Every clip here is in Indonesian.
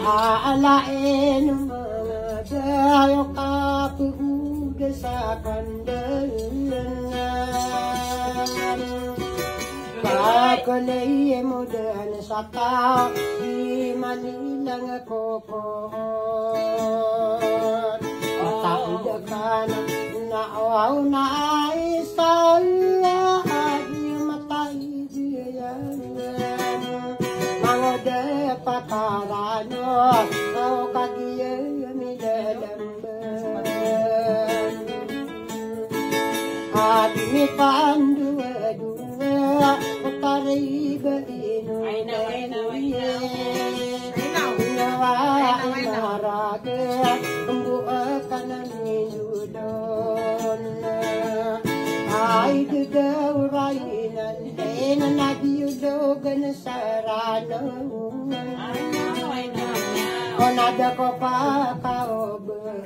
Aalain mga dayo kapuga sa kandalan. Kakulay mo dan sa tao, di manilang ako po. Matauda ka na naawaw na isa di matay diyan. Mga depatarano, o kagiya milalamban. At mipanduwa-duwa, o tariba ino ay dudaw rainan na nabiyudogan sa rano. O nada ko pa kaoba,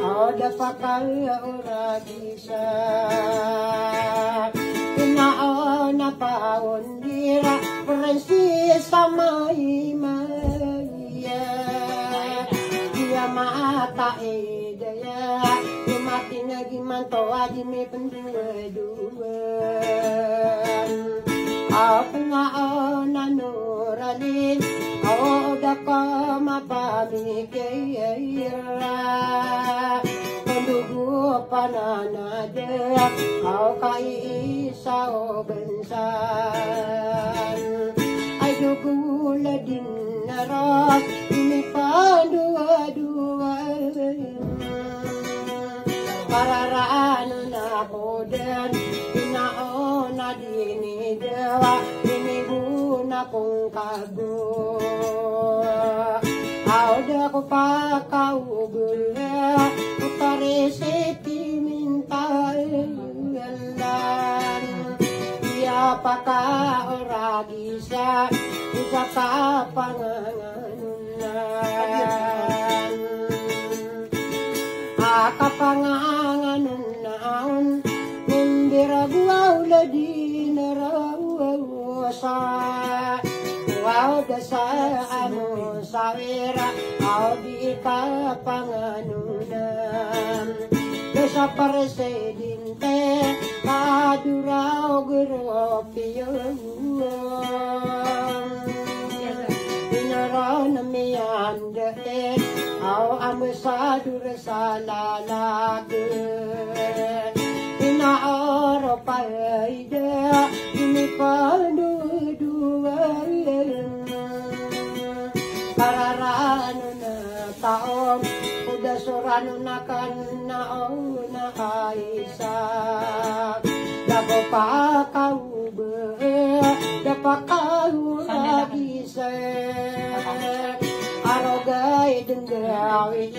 o da pa kaoragisa. Inao na paundira, Francesa Maymaya. Dia mata edaya, mati nagiman to adi me pendua-duan. Apa nga na nuralin, o da ka mapamikira. Pendugo pananada, o kaisa o bensan. Ay dugula din naras, ini pandua-dua. Pararaan na ko din, inao na dinidawa, inibu na kong kago. Auda ko pa kaugula, uparesiti mintalan. Iya pa ka oragisa, isa ka panganganunan. Akapanganganon naon, nimbira buaw ladi narawasa. Wow dasa amo sawera, aw di ka panganunan. Dasa presidente, kaduraw guropiyong. Pinaraw na miyandain, aw ambasador sa lalaki. Inaoro paida, inipanduduan. Pararano na taong, udasurano na kanao na kaisa. Dago pa kaube, dapa kaulagisa. Arogay denggawi,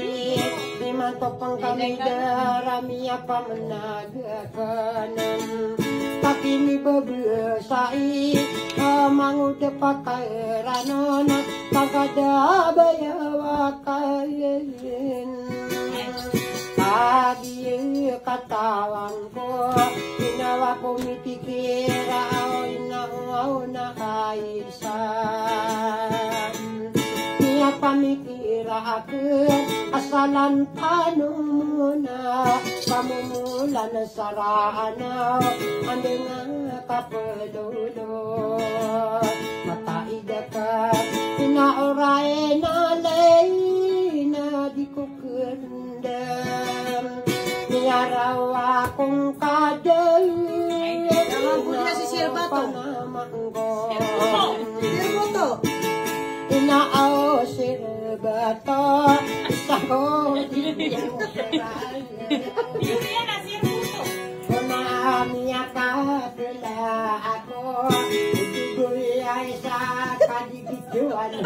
imantopang kami darami apa menagakanam. Tapi mi babesai, mangude pakai ranona, pagada bayawa kayen. Agi katawan ko, inawa ko mitikira, inawa na kaisa. Pamikira aku asalan tanong muna, pamumulan sa rana, andeng kapelolo. Mataida ka, pinaoray na lay na di ko kendam. Niyaraw akong kadal, inaaw sirbato sa kodiyang kunamiya ka pila ako itugoy ay sa kadibiduan.